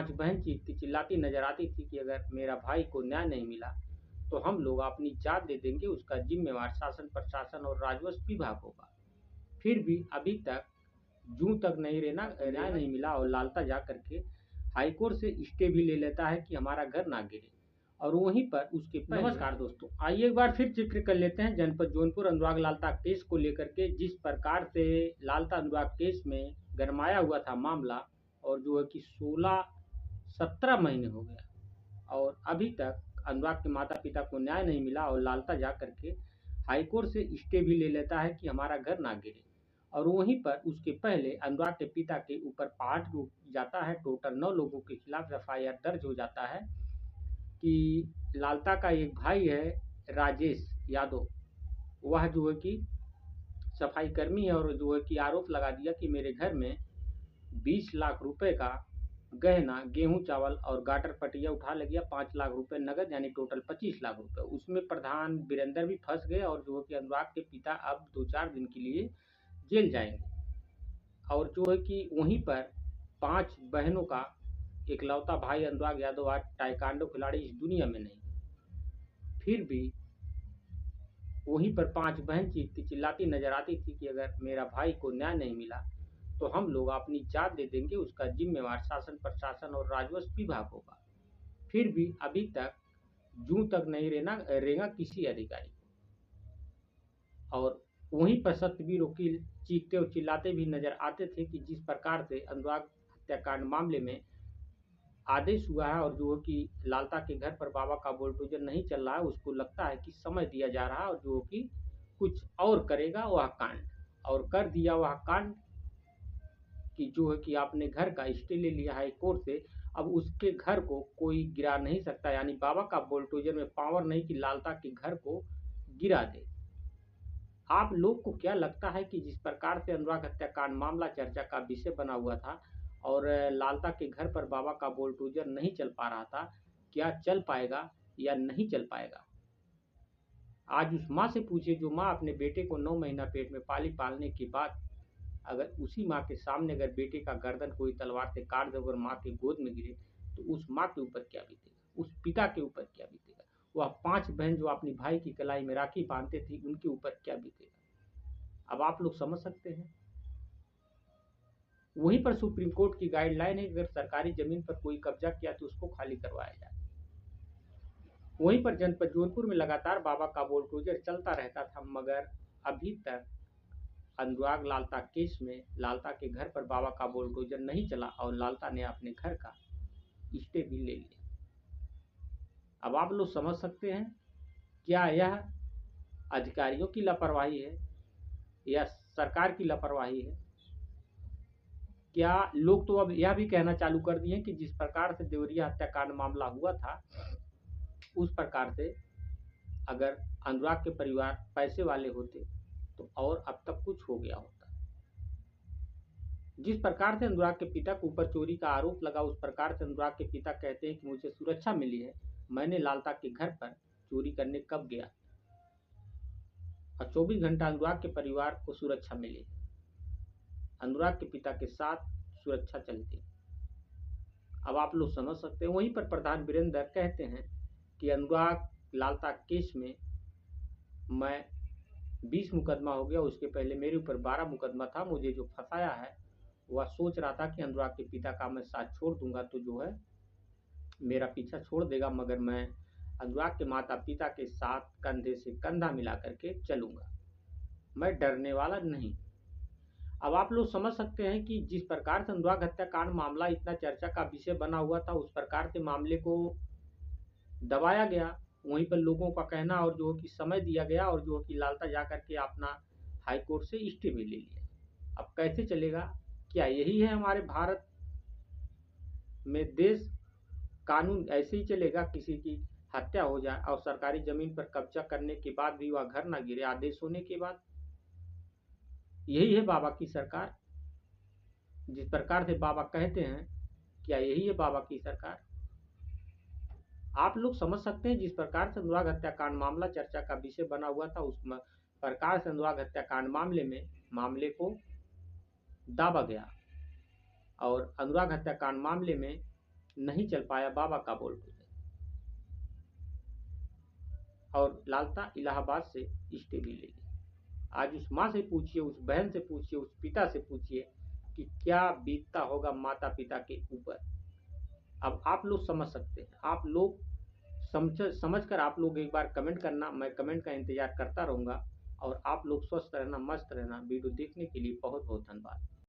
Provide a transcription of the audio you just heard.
पांच बहन चीखती चिल्लाती नजर आती थी कि अगर मेरा भाई को न्याय नहीं मिला तो हम लोग अपनी जान दे देंगे, उसका जिम्मेवार शासन प्रशासन और राजस्व विभाग होगा। फिर भी अभी तक जूं तक नहीं रहना न्याय नहीं मिला और लालता जा करके हाईकोर्ट से स्टे भी ले लेता है कि हमारा घर ना गिरे। और वहीं पर उसके नमस्कार दोस्तों, आइए एक बार फिर जिक्र कर लेते हैं जनपद जौनपुर अनुराग लालता केस को लेकर के। जिस प्रकार से लालता अनुराग केस में गरमाया हुआ था मामला, और जो है कि 16-17 महीने हो गया और अभी तक अनुराग के माता पिता को न्याय नहीं मिला और लालता जा करके हाईकोर्ट से स्टे भी ले लेता है कि हमारा घर ना गिरे। और वहीं पर उसके पहले अनुराग के पिता के ऊपर पहाड़ टूट जाता है। टोटल 9 लोगों के खिलाफ एफआईआर दर्ज हो जाता है कि लालता का एक भाई है राजेश यादव, वह जो है कि सफाई कर्मी है और जो है कि आरोप लगा दिया कि मेरे घर में 20 लाख रुपए का गहना, गेहूं चावल और गाटर पटिया उठा ले गया, 5 लाख रुपए नगद, यानी टोटल 25 लाख रुपए। उसमें प्रधान वीरेंद्र भी फंस गए और जो है कि अनुराग के पिता अब 2-4 दिन के लिए जेल जाएंगे। और जो है कि वहीं पर 5 बहनों का इकलौता भाई अनुराग यादव आज ताइक्वांडो खिलाड़ी इस दुनिया में नहीं, फिर भी वहीं पर 5 बहन चीखती चिल्लाती नजर आती थी कि अगर मेरा भाई को न्याय नहीं मिला तो हम लोग अपनी जान दे देंगे, उसका जिम्मेवार शासन प्रशासन और राजस्व विभाग होगा। फिर भी अभी तक जूं तक नहीं रहना रहेगा किसी अधिकारी को। और वहीं पर सत्यवीर वकील चीखते और चिल्लाते भी नजर आते थे कि जिस प्रकार से अनुराग हत्याकांड मामले में आदेश हुआ है और जो है कि लालता के घर पर बाबा का बुलडोजर नहीं चल रहा है, उसको लगता है कि समय दिया जा रहा है और जो कि कुछ और करेगा वह कांड, और कर दिया वह कांड कि जो है कि आपने घर का स्टे ले लिया हाई कोर्ट से। अब उसके घर को कोई गिरा नहीं सकता, यानी बाबा का बुलडोजर में पावर नहीं कि लालता के घर को गिरा दे। आप लोग को क्या लगता है कि जिस प्रकार से अनुराग हत्याकांड मामला चर्चा का विषय बना हुआ था और लालता के घर पर बाबा का बुलडोजर नहीं चल पा रहा था, क्या चल पाएगा या नहीं चल पाएगा? आज उस माँ से पूछिए जो माँ अपने बेटे को 9 महीना पेट में पालने के बाद अगर उसी माँ के सामने अगर बेटे का गर्दन कोई तलवार से काट दे और माँ के गोद में गिरे तो उस माँ के ऊपर क्या बीतेगा, उस पिता के ऊपर क्या बीतेगा, वह 5 बहन जो अपनी भाई की कलाई में राखी बांधते थी उनके ऊपर क्या बीतेगा। अब आप लोग समझ सकते हैं। वहीं पर सुप्रीम कोर्ट की गाइडलाइन है कि अगर सरकारी जमीन पर कोई कब्जा किया तो उसको खाली करवाया जाए। वहीं पर जनपद जौनपुर में लगातार बाबा का बुलडोजर चलता रहता था, मगर अभी तक अनुराग लालता केस में लालता के घर पर बाबा का बुलडोजर नहीं चला और लालता ने अपने घर का स्टे भी ले लिया। अब आप लोग समझ सकते हैं, क्या यह अधिकारियों की लापरवाही है या सरकार की लापरवाही है? क्या लोग तो अब यह भी कहना चालू कर दिए कि जिस प्रकार से देवरिया हत्याकांड मामला हुआ था उस प्रकार से अगर अनुराग के परिवार पैसे वाले होते तो और अब तक कुछ हो गया होता। जिस प्रकार से अनुराग के पिता के ऊपर चोरी का आरोप लगा उस प्रकार से अनुराग के पिता कहते हैं कि मुझे सुरक्षा मिली है, मैंने लालता के घर पर चोरी करने कब गया, और 24 घंटा अनुराग के परिवार को सुरक्षा मिली, अनुराग के पिता के साथ सुरक्षा चलती। अब आप लोग समझ सकते हैं। वहीं पर प्रधान वीरेंद्र कहते हैं कि अनुराग लालता केस में मैं 20 मुकदमा हो गया, उसके पहले मेरे ऊपर 12 मुकदमा था, मुझे जो फंसाया है वह सोच रहा था कि अनुराग के पिता का मैं साथ छोड़ दूंगा तो जो है मेरा पीछा छोड़ देगा, मगर मैं अनुराग के माता पिता के साथ कंधे से कंधा मिला करके चलूंगा, मैं डरने वाला नहीं। अब आप लोग समझ सकते हैं कि जिस प्रकार से अनुराग हत्याकांड मामला इतना चर्चा का विषय बना हुआ था उस प्रकार से मामले को दबाया गया। वहीं पर लोगों का कहना और जो कि समय दिया गया और जो कि लालता जा करके अपना हाई कोर्ट से स्टे भी ले लिया। अब कैसे चलेगा? क्या यही है हमारे भारत में देश? कानून ऐसे ही चलेगा? किसी की हत्या हो जाए और सरकारी जमीन पर कब्जा करने के बाद भी वह घर न गिरे आदेश होने के बाद? यही है बाबा की सरकार? जिस प्रकार से बाबा कहते हैं, क्या यही है बाबा की सरकार? आप लोग समझ सकते हैं जिस प्रकार से अनुराग हत्याकांड मामला चर्चा का विषय बना हुआ था उस प्रकार से अनुराग हत्याकांड मामले को दाबा गया और अनुराग हत्याकांड मामले में नहीं चल पाया, बाबा का बोल्ट हो जाए। और लालता इलाहाबाद से स्टे भी ले ली। आज उस माँ से पूछिए, उस बहन से पूछिए, उस पिता से पूछिए कि क्या बीतता होगा माता पिता के ऊपर। अब आप लोग समझ सकते हैं, आप लोग समझ कर आप लोग एक बार कमेंट करना, मैं कमेंट का इंतजार करता रहूंगा। और आप लोग स्वस्थ रहना, मस्त रहना। वीडियो देखने के लिए बहुत बहुत धन्यवाद।